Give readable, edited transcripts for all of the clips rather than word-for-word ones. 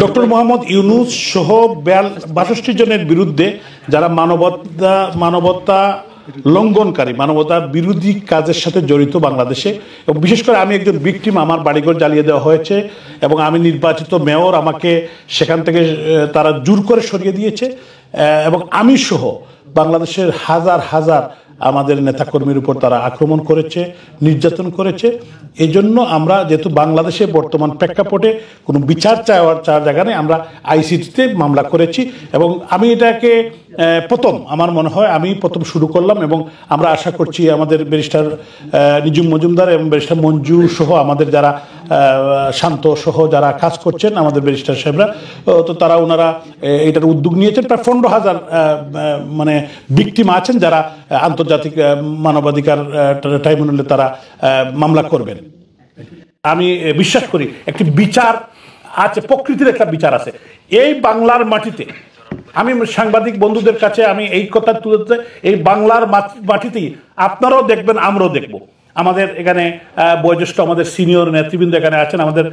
Doctor Mohammad Yunus সহ ৬২ জনের বিরুদ্ধে যারা মানবতা লঙ্ঘনকারী, মানবতা বিরোধী কাজের সাথে জড়িত বাংলাদেশে, এবং বিশেষ করে আমি একজন ভিকটিম, আমার বাড়িঘর জ্বালিয়ে দেওয়া হয়েছে এবং আমি নির্বাচিত মেয়র, আমাকে সেখান থেকে তারা জোর করে সরিয়ে দিয়েছে এবং আমি সহ বাংলাদেশের হাজার হাজার আমাদের নেতাকর্মীর উপর তারা আক্রমণ করেছে, নির্যাতন করেছে। এই জন্য আমরা যেহেতু বাংলাদেশে বর্তমান প্রেক্ষাপটে কোনো বিচার চাওয়ার জায়গা নেই, আমরা আইসিটিতে মামলা করেছি এবং আমি এটাকে আমার মনে হয় আমি প্রথম শুরু করলাম এবং আমরা আশা করছি আমাদের ব্যারিস্টার নিজুম মজুমদার এবং ব্যারিস্টার মঞ্জু সহ আমাদের যারা শান্ত সহ যারা কাজ করছেন আমাদের ব্যারিস্টার সাহেবরা, তো তারা ওনারা এটার উদ্যোগ নিয়েছেন। প্রায় ১৫,০০০ মানে ভিকটিম আছেন যারা আন্তর্জাতিক মানবাধিকার ট্রাইব্যুনালে তারা মামলা করবেন। আমি বিশ্বাস করি একটি বিচার আছে, প্রকৃতির একটা বিচার আছে এই বাংলার মাটিতে। আমি সাংবাদিক বন্ধুদের কাছে আমি এই কথা তুলে ধরতে, এই বাংলার মাটিতেই আপনারাও দেখবেন, আমরাও দেখব। আমাদের এখানে বয়োজ্যেষ্ঠ আমাদের সিনিয়র নেতৃবৃন্দ এখানে আছেন, আমাদের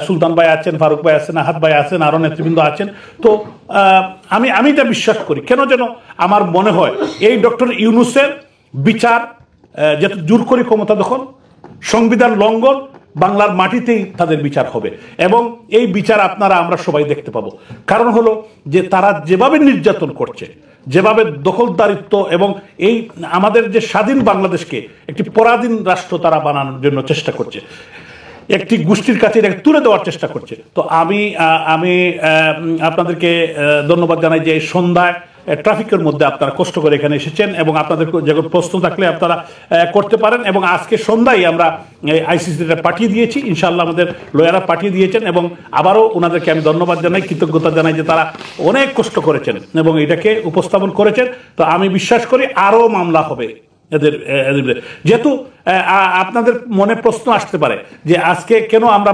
সুলতান ভাই আছেন, ফারুক ভাই আছেন, আহাদ ভাই আছেন, আরও নেতৃবৃন্দ আছেন। তো আমি এটা বিশ্বাস করি, কেন যেন আমার মনে হয় এই ডক্টর ইউনূসের বিচার যেহেতু জোর করে ক্ষমতা দখল, সংবিধান লঙ্ঘন, বাংলার মাটিতেই তাদের বিচার হবে এবং এই বিচার আমরা সবাই দেখতে পাবো। কারণ হলো যে তারা যেভাবে নির্যাতন করছে, যেভাবে দখলদারিত্ব এবং এই আমাদের যে স্বাধীন বাংলাদেশকে একটি পরাধীন রাষ্ট্র তারা বানানোর জন্য চেষ্টা করছে, একটি গোষ্ঠীর কাছে এটাকে তুলে দেওয়ার চেষ্টা করছে। তো আমি আপনাদেরকে ধন্যবাদ জানাই যে এই সন্ধ্যায় ট্রাফিকের মধ্যে আপনারা কষ্ট করে এখানে এসেছেন এবং আপনাদের যখন প্রশ্ন থাকলে আপনারা করতে পারেন। এবং আজকে সন্ধ্যায় আমরা আইসিসিতে পাঠিয়ে দিয়েছি, ইনশাআল্লাহ আমাদের লয়াররা পাঠিয়ে দিয়েছেন এবং আবারও ওনাদেরকে আমি ধন্যবাদ জানাই, কৃতজ্ঞতা জানাই যে তারা অনেক কষ্ট করেছেন এবং এটাকে উপস্থাপন করেছেন। তো আমি বিশ্বাস করি আরও মামলা হবে এদের। যেহেতু আপনাদের মনে প্রশ্ন আসতে পারে যে আজকে কেন আমরা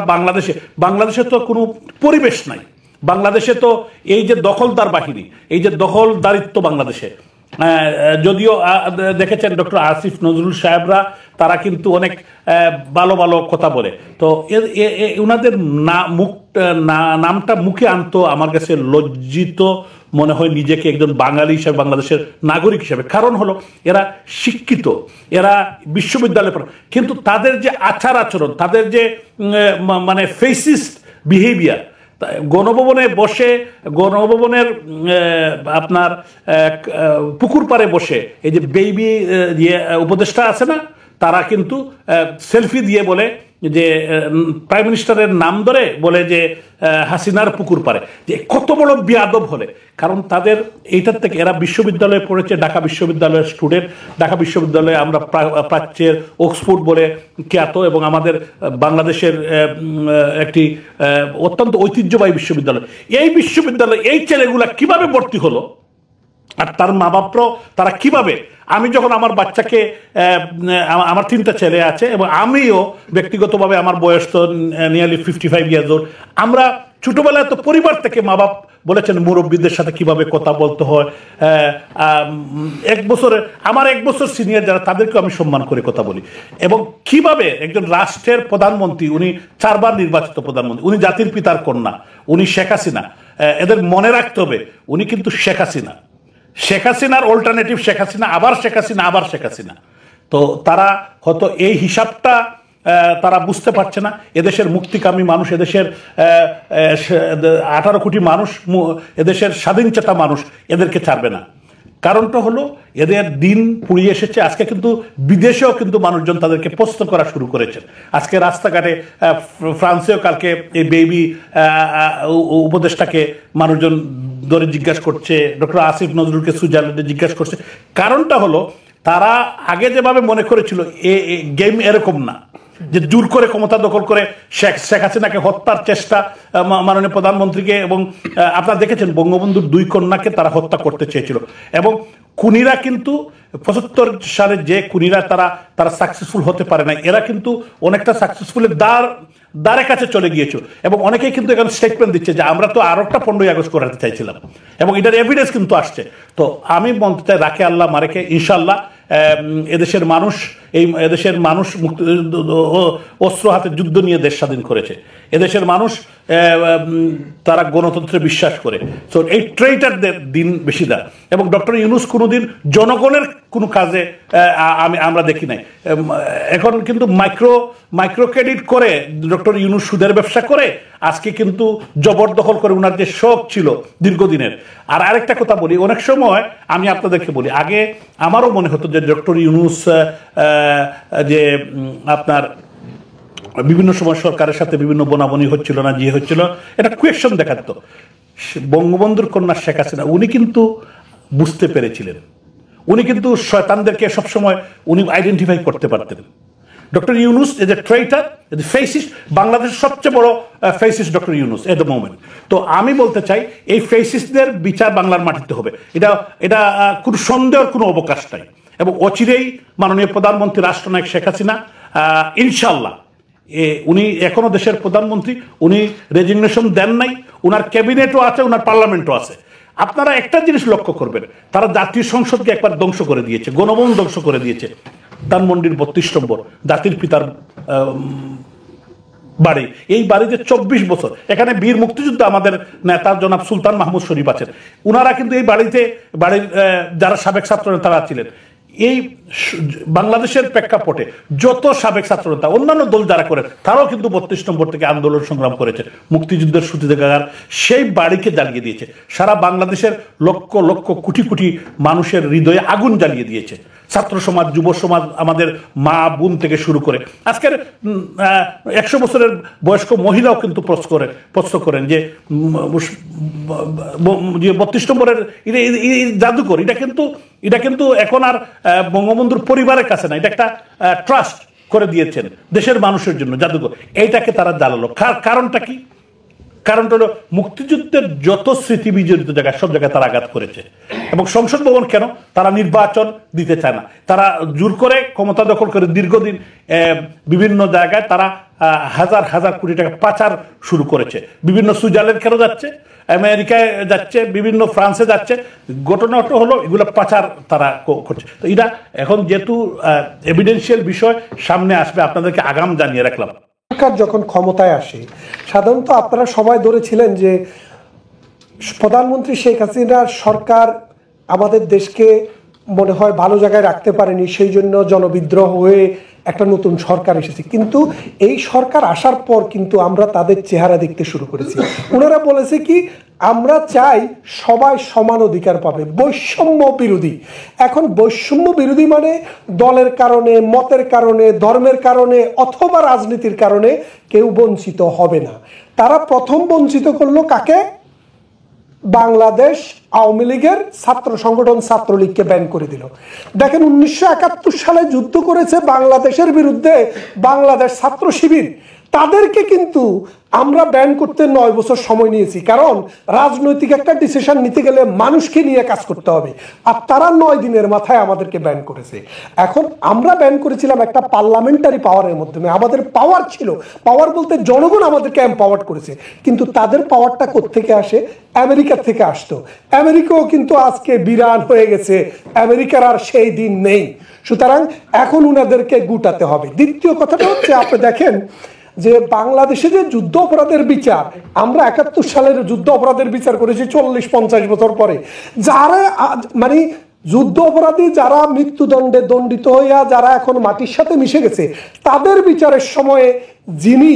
বাংলাদেশে তো কোনো পরিবেশ নাই, বাংলাদেশে তো এই যে দখলদার বাহিনী, এই যে দখলদারিত্ব বাংলাদেশে, যদিও দেখেছেন ডক্টর আসিফ নজরুল সাহেবরা তারা কিন্তু অনেক ভালো ভালো কথা বলে, তো ওনাদের নামটা মুখে আনতো আমার কাছে লজ্জিত মনে হয় নিজেকে একজন বাঙালি হিসেবে, বাংলাদেশের নাগরিক হিসেবে। কারণ হলো এরা শিক্ষিত, এরা বিশ্ববিদ্যালয়ে পড়ে, কিন্তু তাদের যে আচার আচরণ, তাদের যে মানে ফেসিস্ট বিহেভিয়ার, গণভবনের আপনার পুকুর পাড়ে বসে এই যে বেবি উপদেষ্টা আছে না, তারা কিন্তু সেলফি দিয়ে বলে যে প্রাইম মিনিস্টারের নাম ধরে বলে যে হাসিনার পুকুর পাড়ে, যে কত বড় বেয়াদব হলে। কারণ তাদের এইটার থেকে এরা বিশ্ববিদ্যালয়ে পড়েছে, ঢাকা বিশ্ববিদ্যালয়ের স্টুডেন্ট, ঢাকা বিশ্ববিদ্যালয়ে আমরা প্রাচ্যের অক্সফোর্ড বলে খ্যাত এবং আমাদের বাংলাদেশের একটি অত্যন্ত ঐতিহ্যবাহী বিশ্ববিদ্যালয়। এই বিশ্ববিদ্যালয়ে এই ছেলেগুলা কিভাবে ভর্তি হলো আর তার মা বাপরাও তারা কিভাবে, আমি যখন আমার বাচ্চাকে, আমার 3টা ছেলে আছে এবং আমিও ব্যক্তিগতভাবে আমার বয়স তো নিয়ারলি 55 ইয়ার্স ওল্ড, আমরা ছোটবেলায় তো পরিবার থেকে মা বাপ বলেছেন মুরব্বীদের সাথে কিভাবে কথা বলতে হয়। আমার 1 বছর সিনিয়র যারা, তাদেরকে আমি সম্মান করে কথা বলি। এবং কিভাবে একজন রাষ্ট্রের প্রধানমন্ত্রী, উনি 4 বার নির্বাচিত প্রধানমন্ত্রী, উনি জাতির পিতার কন্যা, উনি শেখ হাসিনা। এদের মনে রাখতে হবে উনি কিন্তু শেখ হাসিনার অল্টারনেটিভ শেখ হাসিনা, আবার শেখ হাসিনা, আবার শেখ হাসিনা। তো তারা হয়তো এই হিসাবটা তারা বুঝতে পারছে না। এদেশের মুক্তিকামী মানুষ, এদেশের 18 কোটি মানুষ, এদেশের স্বাধীনচেতা মানুষ এদেরকে ছাড়বে না। কারণটা হলো এদের দিন পুড়িয়ে এসেছে। আজকে কিন্তু বিদেশেও কিন্তু মানুষজন তাদেরকে প্রশ্ন করা শুরু করেছেন। আজকে রাস্তাঘাটে ফ্রান্সেও কালকে এই বেবি উপদেষ্টাকে মানুষজন ধরে জিজ্ঞাসা করছে, ডক্টর আসিফ নজরুলকে সুইজারল্যান্ডে জিজ্ঞাসা করছে। কারণটা হলো তারা আগে যেভাবে মনে করেছিল গেম এরকম না, যে জোর করে ক্ষমতা দখল করে শেখ হাসিনাকে হত্যার চেষ্টা, মাননীয় প্রধানমন্ত্রীকে, এবং আপনারা দেখেছেন বঙ্গবন্ধুর 2 কন্যাকে তারা হত্যা করতে চেয়েছিল। এবং খুনিরা কিন্তু 75 সালে যে খুনিরা তারা সাকসেসফুল হতে পারে না, এরা কিন্তু অনেকটা সাকসেসফুলের দ্বারে কাছে চলে গিয়েছে। এবং অনেকেই কিন্তু এখানে স্টেটমেন্ট দিচ্ছে যে আমরা তো আরো একটা 15ই আগস্ট করাতে চাইছিলাম, এবং এটার এভিডেন্স কিন্তু আসছে। তো আমি বলতে চাই রাখে আল্লাহ মারেকে, ইনশাল্লাহ এদেশের মানুষ এই এদেশের মানুষ অস্ত্র হাতে যুদ্ধ নিয়ে দেশ স্বাধীন করেছে। এদেশের মানুষ তারা গণতন্ত্রে বিশ্বাস করে। তো এই ট্রেইটারদের দিন বেশি দেয়। এবং ডক্টর ইউনূস কোনোদিন জনগণের কোনো কাজে আমরা দেখি নাই। এখন কিন্তু মাইক্রো ক্রেডিট করে ডক্টর ইউনূস সুদের ব্যবসা করে আজকে কিন্তু জবরদখল করে ওনার যে শখ ছিল দীর্ঘদিনের। আর আরেকটা কথা বলি, অনেক সময় আমি আপনাদেরকে বলি, আগে আমারও মনে হতো যে ডক্টর ইউনূস যে আপনার বিভিন্ন সময় সরকারের সাথে বিভিন্ন বনাবনি হচ্ছিল না, যে হচ্ছিল, এটা কোয়েকশন দেখাতো। বঙ্গবন্ধুর কন্যা শেখ হাসিনা উনি কিন্তু বুঝতে পেরেছিলেন, উনি কিন্তু শয়তানদেরকে সবসময় উনি আইডেন্টিফাই করতে পারতেন। Doctor Yunus as a traitor, as a fascist, বাংলাদেশের সবচেয়ে বড় fascist doctor Yunus at the moment. তো আমি বলতে চাই এই ফেসিস্টদের বিচার বাংলার মাটিতে হবে, এটা কোনো সন্দেহের কোনো অবকাশ নাই। এবং অচিরেই মাননীয় প্রধানমন্ত্রী রাষ্ট্রনায়ক শেখ হাসিনা ইনশাল্লাহ, উনি এখনো দেশের প্রধানমন্ত্রী, উনি রেজিগনেশন দেন নাই, উনার ক্যাবিনেটও আছে, উনার পার্লামেন্টও আছে। আপনারা একটা জিনিস লক্ষ্য করবেন, তারা জাতীয় সংসদকে একবার ধ্বংস করে দিয়েছে, গণভবন ধ্বংস করে দিয়েছে, ধানমন্ডির 32 নম্বর জাতির পিতার বাড়ি। এই বাড়িতে 24 বছর, এখানে বীর মুক্তিযুদ্ধ আমাদের নেতা জনাব সুলতান মাহমুদ শরীফ আছেন, উনারা কিন্তু এই বাড়ির যারা সাবেক ছাত্র নেতারা ছিলেন, এই বাংলাদেশের প্রেক্ষাপটে যত সাবেক ছাত্র নেতা অন্যান্য দল যারা করেন তারাও কিন্তু 32 নম্বর থেকে আন্দোলন সংগ্রাম করেছে, মুক্তিযুদ্ধের সূতিকাগার সেই বাড়িকে জ্বালিয়ে দিয়েছে, সারা বাংলাদেশের লক্ষ লক্ষ কোটি কোটি মানুষের হৃদয়ে আগুন জ্বালিয়ে দিয়েছে। ছাত্র সমাজ, যুব সমাজ, আমাদের মা বোন থেকে শুরু করে আজকের 100 বছরের বয়স্ক মহিলাও কিন্তু প্রশ্ন করেন যে 32 নম্বরের জাদুঘর, এটা কিন্তু এখন আর বঙ্গবন্ধুর পরিবারের কাছে না, এটা একটা ট্রাস্ট করে দিয়েছেন দেশের মানুষের জন্য জাদুঘর। এইটাকে তারা জ্বালালো। কারণটা কি? কারণটা হলো মুক্তিযুদ্ধের যত স্মৃতি বিজড়িত জায়গায় সব জায়গায় তারা আঘাত করেছে। এবং সংসদ ভবন কেন? তারা নির্বাচন দিতে চায় না, তারা জোর করে ক্ষমতা দখল করে দীর্ঘদিন বিভিন্ন জায়গায় তারা হাজার হাজার কোটি টাকা পাচার শুরু করেছে। বিভিন্ন সুইজারল্যান্ড কেন যাচ্ছে, আমেরিকায় যাচ্ছে, বিভিন্ন ফ্রান্সে যাচ্ছে, ঘটনাটা হলো এগুলো পাচার তারা করছে। তো এটা এখন যেহেতু এভিডেন্সিয়াল বিষয় সামনে আসবে, আপনাদেরকে আগাম জানিয়ে রাখলাম। সরকার যখন ক্ষমতায় আসে, সাধারণত আপনারা সবাই ধরেছিলেন যে প্রধানমন্ত্রী শেখ হাসিনার সরকার আমাদের দেশকে মনে হয় ভালো জায়গায় রাখতে পারেনি, সেই জন্য জনবিদ্রোহ হয়ে একটা নতুন সরকার এসেছে। কিন্তু এই সরকার আসার পর কিন্তু আমরা তাদের চেহারা দেখতে শুরু করেছি। ওনারা বলেছে কি, আমরা চাই সবাই সমান অধিকার পাবে, বৈষম্য বিরোধী। এখন বৈষম্য বিরোধী মানে দলের কারণে, মতের কারণে, ধর্মের কারণে অথবা রাজনীতির কারণে কেউ বঞ্চিত হবে না। তারা প্রথম বঞ্চিত করলো কাকে? বাংলাদেশ আওয়ামী লীগের ছাত্র সংগঠন ছাত্রলীগকে ব্যান করে দিল। দেখেন 1971 সালে যুদ্ধ করেছে বাংলাদেশের বিরুদ্ধে বাংলাদেশ ছাত্র শিবির, তাদেরকে কিন্তু আমরা ব্যান করতে 9 বছর সময় নিয়েছি। কারণ রাজনৈতিক একটা ডিসিশন নিতে গেলে মানুষকে নিয়ে কাজ করতে হবে, আর তারা 9 দিনের মাথায় আমাদেরকে ব্যান করেছে। এখন আমরা ব্যান করেছিলাম একটা পার্লামেন্টারি পাওয়ারের মাধ্যমে, আমাদের পাওয়ার ছিল, পাওয়ার বলতে জনগণ আমাদেরকে এম্পাওয়ার্ড করেছে। কিন্তু তাদের পাওয়ারটা কোত্থেকে আসে? আমেরিকা থেকে আসতো। আমেরিকাও কিন্তু আজকে বিরান হয়ে গেছে, আমেরিকার আর সেই দিন নেই। সুতরাং এখন উনাদেরকে গুটাতে হবে। দ্বিতীয় কথাটা হচ্ছে, আপনি দেখেন যে বাংলাদেশে যে যুদ্ধ অপরাধের বিচার, আমরা 71 সালের যুদ্ধ অপরাধের বিচার করেছি 40-50 বছর পরে। যারা মানে যুদ্ধ অপরাধী, যারা মৃত্যুদণ্ডে দণ্ডিত হইয়া যারা এখন মাটির সাথে মিশে গেছে, তাদের বিচারের সময়ে যিনি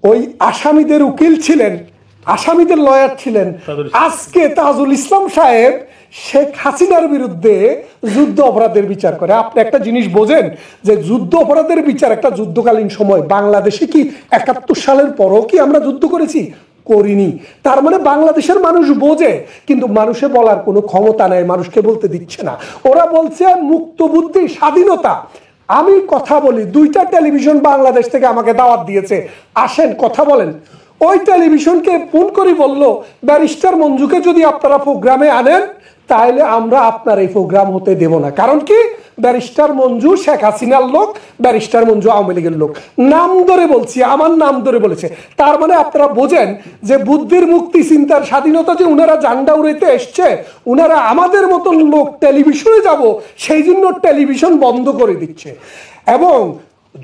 ওই আসামিদের উকিল ছিলেন, আসামিদের লয়ার ছিলেন, আজকে তাজুল ইসলাম সাহেব শেখ হাসিনার বিরুদ্ধে যুদ্ধ অপরাধের বিচার করে। আপনি একটা জিনিস বোঝেন যে যুদ্ধ অপরাধের বিচার একটা যুদ্ধকালীন সময়। বাংলাদেশে কি 71 সালের পরও কি আমরা যুদ্ধ করেছি? করিনি। তার মানে বাংলাদেশের মানুষ বোঝে, কিন্তু মানুষে বলার কোনো ক্ষমতা নেই, মানুষকে বলতে দিচ্ছে না। ওরা বলছে মুক্ত বুদ্ধি, স্বাধীনতা। আমি কথা বলি, 2টা টেলিভিশন বাংলাদেশ থেকে আমাকে দাওয়াত দিয়েছে, আসেন কথা বলেন। ওই টেলিভিশনকে ফোন করে বলল, ব্যারিস্টার মঞ্জুকে যদি আপনারা প্রোগ্রামে আনেন তাহলে আমরা আপনার এই প্রোগ্রাম হতে দেব না। কারণ কি? ব্যারিস্টার মঞ্জু শেখ হাসিনার লোক, ব্যারিস্টার মঞ্জু আওয়ামী লীগের লোক। নাম ধরে বলছি, আমার নাম ধরে বলেছে। তার মানে আপনারা বোঝেন যে বুদ্ধির মুক্তি, চিন্তার স্বাধীনতা যে উনারা জান্ডা উড়াইতে এসছে, উনারা আমাদের মতন লোক টেলিভিশনে যাব সেই জন্য টেলিভিশন বন্ধ করে দিচ্ছে। এবং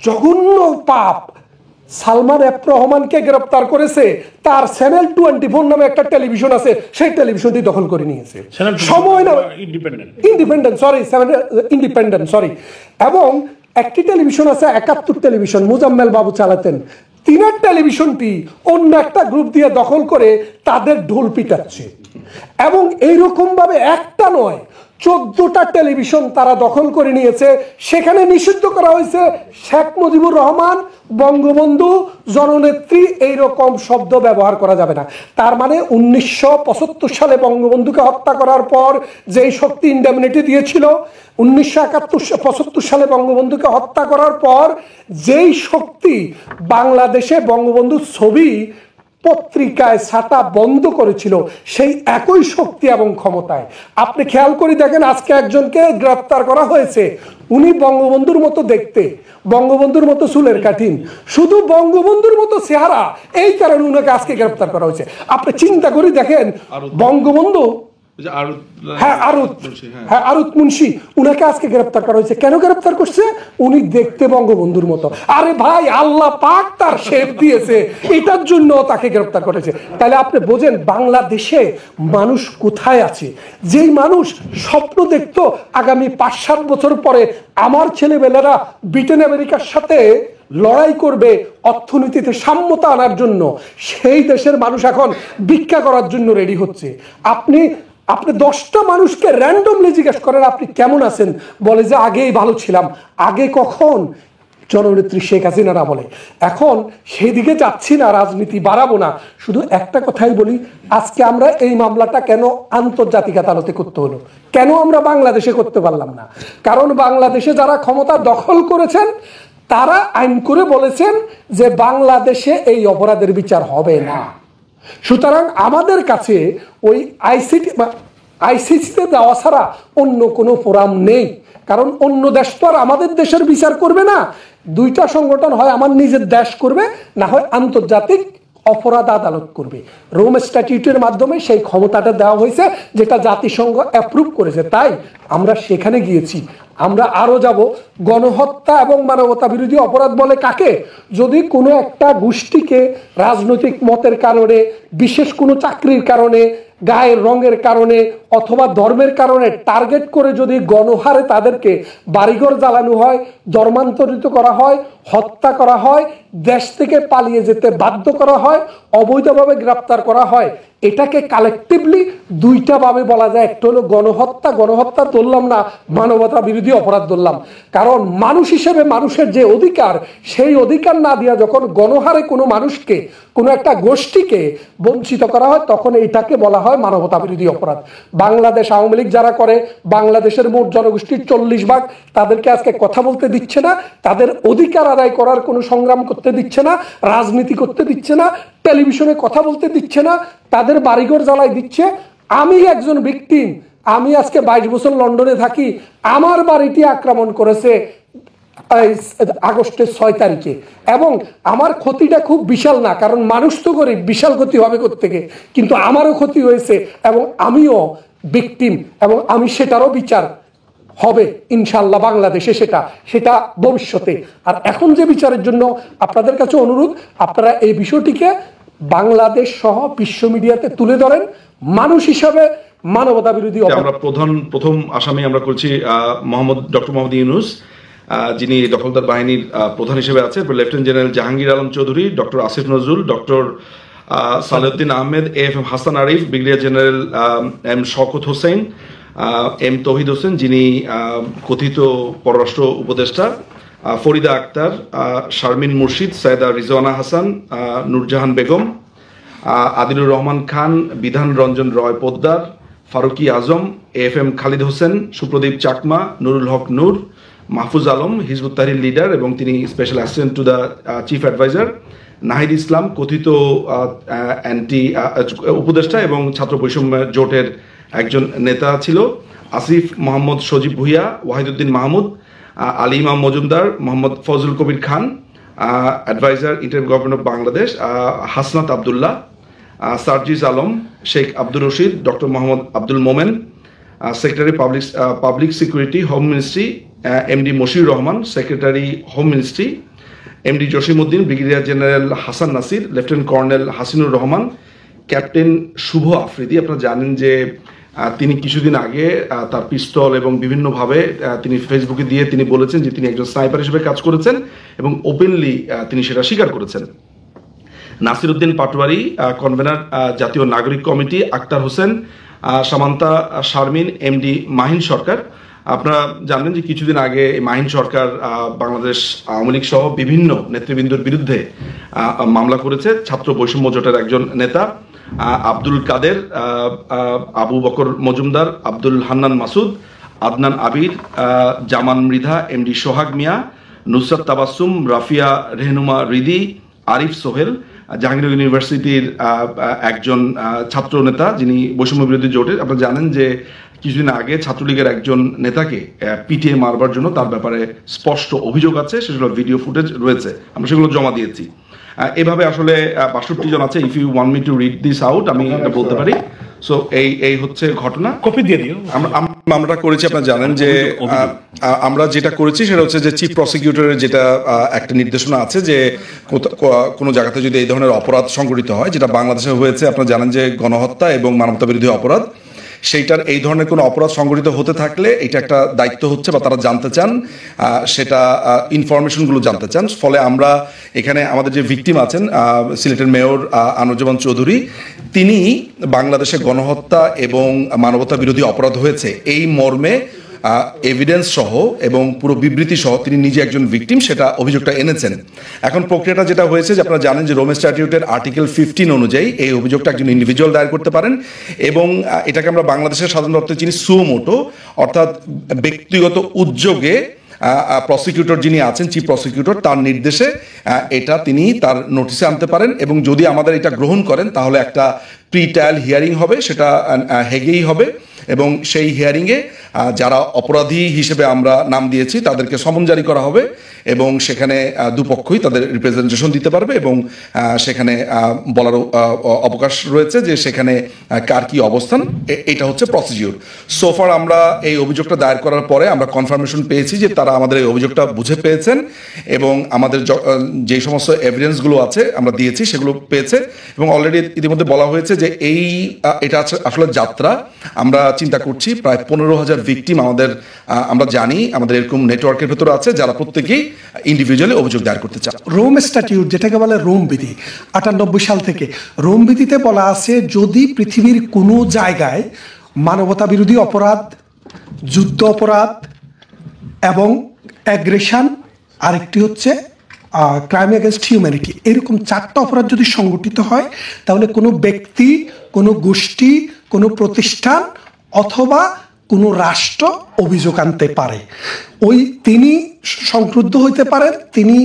জঘন্য পাপ, সালমান এফ রহমানকে গ্রেপ্তার করেছে, তার চ্যানেল 24 নামে একটা টেলিভিশন আছে, সেই টেলিভিশনটি দখল করে নিয়েছে। সময় না, ইন্ডিপেন্ডেন্ট সরি। এবং একটি টেলিভিশন আছে 71 টেলিভিশন, মুজাম্মেল বাবু চালাতেন। তিনের টেলিভিশনটি অন্য একটা গ্রুপ দিয়ে দখল করে তাদের ঢোল পিটাচ্ছে। এবং এইরকম ভাবে একটা নয়, 14টা টেলিভিশন তারা দখল করে নিয়েছে। সেখানে নিষিদ্ধ করা হয়েছে শেখ মুজিবুর রহমান, বঙ্গবন্ধু, জননেত্রী এইরকম শব্দ ব্যবহার করা যাবে না। তার মানে 1975 সালে বঙ্গবন্ধুকে হত্যা করার পর যেই শক্তি ইন্ডেমনিটি দিয়েছিল, 1975 সালে বঙ্গবন্ধুকে হত্যা করার পর যেই শক্তি বাংলাদেশে বঙ্গবন্ধুর ছবি পত্রিকায় ছাটা বন্ধ করেছিল, সেই একই শক্তি এবং ক্ষমতায়। আপনি খেয়াল করে দেখেন, আজকে একজনকে গ্রেফতার করা হয়েছে, উনি বঙ্গবন্ধুর মতো দেখতে, বঙ্গবন্ধুর মতো চুলের কাঠিন, শুধু বঙ্গবন্ধুর মতো চেহারা, এই কারণে উনাকে আজকে গ্রেফতার করা হয়েছে। আপনি চিন্তা করে দেখেন, বঙ্গবন্ধু, আরুত মুন্সি, উনাকে আজকে গ্রেফতার করা হয়েছে। কেন গ্রেফতার করছে? উনি দেখতে বঙ্গবন্ধুর মতো। আরে ভাই, আল্লাহ পাক তার শেপ দিয়েছে, এটার জন্য তাকে গ্রেফতার করেছে। তাহলে আপনি বোঝেন বাংলাদেশে মানুষ কোথায় আছে। যেই মানুষ স্বপ্ন দেখতো আগামী 5-7 বছর পরে আমার ছেলেবেলারা ব্রিটেন আমেরিকার সাথে লড়াই করবে অর্থনীতিতে সাম্যতা আনার জন্য, সেই দেশের মানুষ এখন ভিক্ষা করার জন্য রেডি হচ্ছে। আপনি 10টা মানুষকে র্যান্ডমলি জিজ্ঞেস করেন আপনি কেমন আছেন, বলে যে আগেই ভালো ছিলাম। আগে কখন? জননেত্রী শেখ হাসিনারা বলে। এখন সেদিকে যাচ্ছি না, রাজনীতি বাড়াবো না। শুধু একটা কথাই বলি, আজকে আমরা এই মামলাটা কেন আন্তর্জাতিক আদালতে করতে হলো, কেন আমরা বাংলাদেশে করতে পারলাম না? কারণ বাংলাদেশে যারা ক্ষমতা দখল করেছেন তারা আইন করে বলেছেন যে বাংলাদেশে এই অপরাধের বিচার হবে না। সুতরাং আমাদের কাছে ওই আইসিসিতে দেওয়া ছাড়া অন্য কোনো ফোরাম নেই। কারণ অন্য দেশ তো আর আমাদের দেশের বিচার করবে না। দুইটা সংগঠন, হয় আমার নিজের দেশ করবে, না হয় আন্তর্জাতিক অপরাধ আদালত করবে। রোম স্ট্যাটিউটের মাধ্যমে সেই ক্ষমতাটা দেওয়া হয়েছে, যেটা জাতিসংঘ অ্যাপ্রুভ করেছে। তাই আমরা সেখানে গিয়েছি। আমরা আরো যাব। গণহত্যা এবং মানবতা বিরোধী অপরাধ বলে কাকে? যদি কোনো একটা গোষ্ঠীকে রাজনৈতিক মতের কারণে, বিশেষ কোনো চাকরির কারণে, গায়ের রঙের কারণে অথবা ধর্মের কারণে টার্গেট করে যদি গণহারে তাদেরকে বাড়িঘর জ্বালানো হয়, ধর্মান্তরিত করা হয়, হত্যা করা হয়, দেশ থেকে পালিয়ে যেতে বাধ্য করা হয়, অবৈধভাবে গ্রেপ্তার করা হয়, এটাকে কালেকটিভলি দুইটা ভাবে বলা যায়। একটা হলো গণহত্যা, গণহত্যা ধরলাম না, মানবতা বিরোধী অপরাধ ধরলাম। কারণ মানুষ হিসেবে মানুষের যে অধিকার, সেই অধিকার না দিয়া যখন গণহারে কোনো মানুষকে, কোনো একটা গোষ্ঠীকে বঞ্চিত করা হয়, তখন এটাকে বলা হয় মানবতা বিরোধী অপরাধ। বাংলাদেশ আওয়ামী লীগ যারা করে, বাংলাদেশের মোট জনগোষ্ঠীর 40%, তাদেরকে আজকে কথা বলতে দিচ্ছে না, তাদের অধিকার আদায় করার কোনো সংগ্রাম করতে দিচ্ছে না, রাজনীতি করতে দিচ্ছে না, টেলিভিশনে কথা বলতে দিচ্ছে না, তাদের বাড়িঘর জ্বালাই দিচ্ছে। আমি একজন ভিকটিম, আমি আজকে 22 বছর লন্ডনে থাকি, আমার বাড়িটি আক্রমণ করেছে আগস্টের 6 তারিখে, এবং আমার ক্ষতিটা খুব বিশাল না, কারণ মানুষ তো গরিব, বিশাল ক্ষতি হবে কোত্থেকে, কিন্তু আমারও ক্ষতি হয়েছে এবং আমিও ভিকটিম, এবং আমি সেটারও বিচার হবে ইনশাল্লাহ বাংলাদেশে, সেটা ভবিষ্যতে। আর এখন যে বিচারের জন্য আপনাদের কাছে অনুরোধ, আপনারা এই বিষয়টিকে বাংলাদেশ সহ বিশ্ব মিডিয়াতে তুলে ধরেন। মানুষ হিসাবে মানবতা বিরোধী আমরা প্রথম আসামি আমরা করছি ডক্টর মোহাম্মদ ইউনূস, যিনি দখলদার বাহিনীর প্রধান হিসেবে আছে, lieutenant general Jahangir Alam Chowdhury, doctor Asif Nazrul, doctor Salehuddin Ahmed, AFM Hasan Arif, brigadier general M Shawkat Hossain, M Touhid Hossain, যিনি কথিত পররাষ্ট্র উপদেষ্টা, ফরিদা আক্তার, শারমিন মুর্শিদ, Syeda Rizwana Hasan, Nurjahan Begum, Adilur Rahman Khan, Bidhan Ranjan Roy Poddar, Faruki Azam, AFM Khalid Hossain, Supradip Chakma, Nurul Haque Nur, Mahfuz Alam, Hizbut Tahrir leader এবং তিনি special assistant to the chief adviser, Nahid Islam, কথিত অ্যান্টি উপদেষ্টা এবং ছাত্র বৈষম্য জোটের একজন নেতা ছিল, আসিফ মোহাম্মদ সজীব Bhuiyan, Wahiduddin Mahmud, Ali Imam Majumdar, Mohammad Fazle Kabir Khan, adviser interim government of Bangladesh, Hasnat Abdullah, Sarjis Alam, Sheikh Abdur Rashid, doctor Mohammad Abdul Momen, secretary public security home ministry MD Moshiur Rahman, secretary home ministry MD Jasimuddin, brigadier general Hasan Nasir, lieutenant colonel Hasinur Rahman, captain Shuvo Afridi. আপনারা জানেন যে তিনি কিছুদিন আগে তার পিস্তল এবং বিভিন্নভাবে তিনি ফেসবুকে দিয়ে তিনি বলেছেন যে তিনি একজন স্নাইপার হিসেবে কাজ করেছেন এবং ওপেনলি তিনি সেটা স্বীকার করেছেন। নাসির উদ্দিন পাটোয়ারি, কনভেনার জাতীয় নাগরিক কমিটি, আক্তার হোসেন, সামান্তা শারমিন, এমডি মাহিন সরকার। আপনারা জানবেন যে কিছুদিন আগে মাহিন সরকার বাংলাদেশ আওয়ামী লীগ সহ বিভিন্ন নেতৃবৃন্দর বিরুদ্ধে মামলা করেছে। ছাত্র বৈষম্য জোটের একজন নেতা আব্দুল কাদের, আবু বকর মজুমদার, আব্দুল হান্নান মাসুদ, আদনান আবির, জামান মৃধা, এমডি সোহাগ মিয়া, নুসরাত তাবাসসুম, রাফিয়া রেহনুমা রিদি, আরিফ সোহেল, জাহাঙ্গীরনগর ইউনিভার্সিটির একজন ছাত্র নেতা যিনি বৈষম্য বিরোধী জোটের। আপনারা জানেন যে কিছুদিন আগে ছাত্রলীগের একজন নেতাকে পিটিয়ে মারবার জন্য তার ব্যাপারে স্পষ্ট অভিযোগ আছে, সেগুলো ভিডিও ফুটেজ রয়েছে, আমরা সেগুলো জমা দিয়েছি। এভাবে আসলে ৬২ জন আছে। If you want me to read this out, আমি এটা বলতে পারি। সো এই হচ্ছে ঘটনা। কপি দিয়ে দিও। আমরা করেছি, আপনারা জানেন যে আমরা যেটা করেছি সেটা হচ্ছে যে চিফ প্রসিকিউটরের যেটা একটা নির্দেশনা আছে যে কোনো জায়গাতে যদি এই ধরনের অপরাধ সংঘটিত হয়, যেটা বাংলাদেশে হয়েছে, আপনারা জানেন যে গণহত্যা এবং মানবতা বিরোধী অপরাধ, সেইটার এই ধরনের কোনো অপরাধ সংঘটিত হতে থাকলে এটা একটা দায়িত্ব হচ্ছে বা তারা জানতে চান, সেটা ইনফরমেশনগুলো জানতে চান। ফলে আমরা এখানে আমাদের যে ভিকটিম আছেন সিলেটের মেয়র আনোয়ারুজ্জামান চৌধুরী, তিনি বাংলাদেশে গণহত্যা এবং মানবতা বিরোধী অপরাধ হয়েছে এই মর্মে এভিডেন্স সহ এবং পুরো বিবৃতি সহ তিনি নিজে একজন ভিকটিম, সেটা অভিযোগটা এনেছেন। এখন প্রক্রিয়াটা যেটা হয়েছে যে আপনারা জানেন যে রোম স্ট্যাটিউটের আর্টিকেল 15 অনুযায়ী এই অভিযোগটা একজন ইন্ডিভিজুয়াল দায়ের করতে পারেন এবং এটাকে আমরা বাংলাদেশের সাধারণ অর্থে চিনি সুও মোটো, অর্থাৎ ব্যক্তিগত উদ্যোগে প্রসিকিউটর যিনি আছেন, চিফ প্রসিকিউটর, তার নির্দেশে এটা তিনি তার নোটিশে আনতে পারেন এবং যদি আমাদের এটা গ্রহণ করেন তাহলে একটা প্রি ট্রায়াল হিয়ারিং হবে, সেটা হেগেই হবে এবং সেই হিয়ারিংয়ে যারা অপরাধী হিসেবে আমরা নাম দিয়েছি তাদেরকে সমন জারি করা হবে এবং সেখানে দুপক্ষই তাদের রিপ্রেজেন্টেশন দিতে পারবে এবং সেখানে বলার অবকাশ রয়েছে যে সেখানে কার কি অবস্থান। এটা হচ্ছে প্রসিডিউর। সোফার আমরা এই অভিযোগটা দায়ের করার পরে আমরা কনফার্মেশন পেয়েছি যে তারা আমাদের এই অভিযোগটা বুঝে পেয়েছেন এবং আমাদের যে সমস্ত এভিডেন্সগুলো আছে আমরা দিয়েছি সেগুলো পেয়েছে এবং অলরেডি ইতিমধ্যে বলা হয়েছে যে এটা আসলে যাত্রা। আমরা চিন্তা করছি প্রায় 15,000 ভিকটিম আমরা জানি আমাদের এরকম নেটওয়ার্কের ভেতরে আছে যারা প্রত্যেকেই ইন্ডিভিজুয়ালি অভিযোগ দায়ের করতে চান। রোম স্ট্যাটিউট যেটাকে বলে রোম বিধি 98 সাল থেকে, রোম বিধিতে বলা আছে যদি পৃথিবীর কোনো জায়গায় মানবতা বিরোধী অপরাধ, যুদ্ধ অপরাধ এবং অ্যাগ্রেশন, আরেকটি হচ্ছে ক্রাইম এগেনস্ট হিউম্যানিটি, এরকম 4টা অপরাধ যদি সংগঠিত হয় তাহলে কোনো ব্যক্তি, কোনো গোষ্ঠী, কোনো প্রতিষ্ঠান অথবা কোনো রাষ্ট্র অভিযোগ আনতে পারে। তিনি সংক্রুদ্ধ হইতে পারেন, তিনি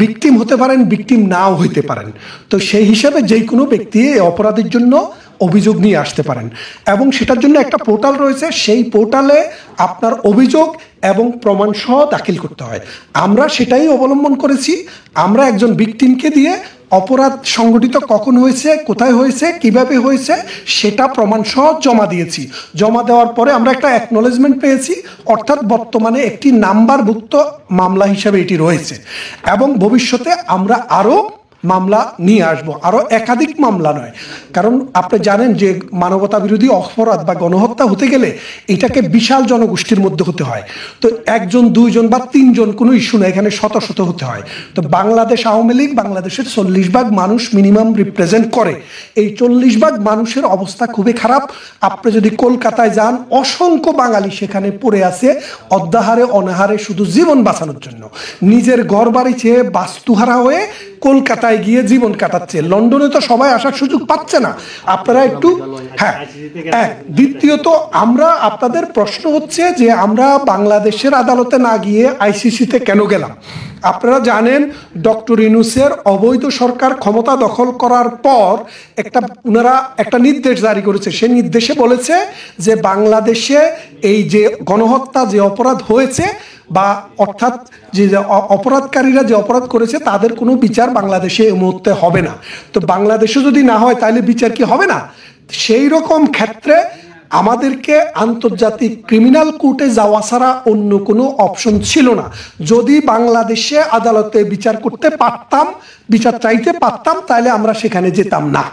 ভিকটিম হতে পারেন, ভিকটিম নাও হইতে পারেন। তো সেই হিসাবে যে কোনো ব্যক্তি এই অপরাধের জন্য অভিযোগ নিয়ে আসতে পারেন এবং সেটার জন্য একটা পোর্টাল রয়েছে, সেই পোর্টালে আপনার অভিযোগ এবং প্রমাণ সহ দাখিল করতে হয়। আমরা সেটাই অবলম্বন করেছি। আমরা একজন ভিকটিমকে দিয়ে অপরাধ সংগঠিত কখন হয়েছে, কোথায় হয়েছে, কিভাবে হয়েছে সেটা প্রমাণ সহ জমা দিয়েছি। জমা দেওয়ার পরে আমরা একটা অ্যাকনোলেজমেন্ট পেয়েছি, অর্থাৎ বর্তমানে একটি নাম্বারভুক্ত মামলা হিসাবে এটি রয়েছে এবং ভবিষ্যতে আমরা আরও মামলা নিয়ে আসবো, আরও একাধিক মামলা নয়। কারণ আপনি জানেন যে মানবতা বিরোধী অপরাধ বা গণহত্যা হতে গেলে এটাকে বিশাল জনগোষ্ঠীর মধ্যে হতে হয়। তো 1 জন 2 জন বা 3 জন কোনো ইস্যু না, এখানে শত শত হতে হয়। তো বাংলাদেশ আওয়ামী লীগ বাংলাদেশের 40% মানুষ মিনিমাম রিপ্রেজেন্ট করে। এই 40% মানুষের অবস্থা খুবই খারাপ। আপনি যদি কলকাতায় যান, অসংখ্য বাঙালি সেখানে পড়ে আছে অদ্যাহারে অনাহারে শুধু জীবন বাঁচানোর জন্য, নিজের ঘর বাড়ি ছেড়ে বাস্তুহারা হয়ে কলকাতায় গিয়ে জীবন কাটাচ্ছে। লন্ডনে তো সবাই আসার সুযোগ পাচ্ছে না। আপনারা একটু দ্বিতীয়ত আমরা আপনাদের প্রশ্ন হচ্ছে যে আমরা বাংলাদেশের আদালতে না গিয়ে আইসিসিতে কেন গেলাম। আপনারা জানেন ডক্টর ইউনূসের অবৈধ সরকার ক্ষমতা দখল করার পর ওনারা একটা নির্দেশ জারি করেছে। সেই নির্দেশে বলেছে যে বাংলাদেশে এই যে গণহত্যা যে অপরাধ হয়েছে বা অর্থাৎ যে অপরাধকারীরা যে অপরাধ করেছে তাদের কোনো বিচার বাংলাদেশে এই মুহূর্তে হবে না। তো বাংলাদেশে যদি না হয় তাহলে বিচার কি হবে না? সেই রকম ক্ষেত্রে আমাদেরকে আন্তর্জাতিক ক্রিমিনাল কোর্টে যাওয়া ছাড়া অন্য কোনো অপশন ছিল না। যদি বাংলাদেশে আদালতে বিচার করতে পারতাম, বিচার চাইতে পারতাম, তাহলে আমরা সেখানে যেতাম না।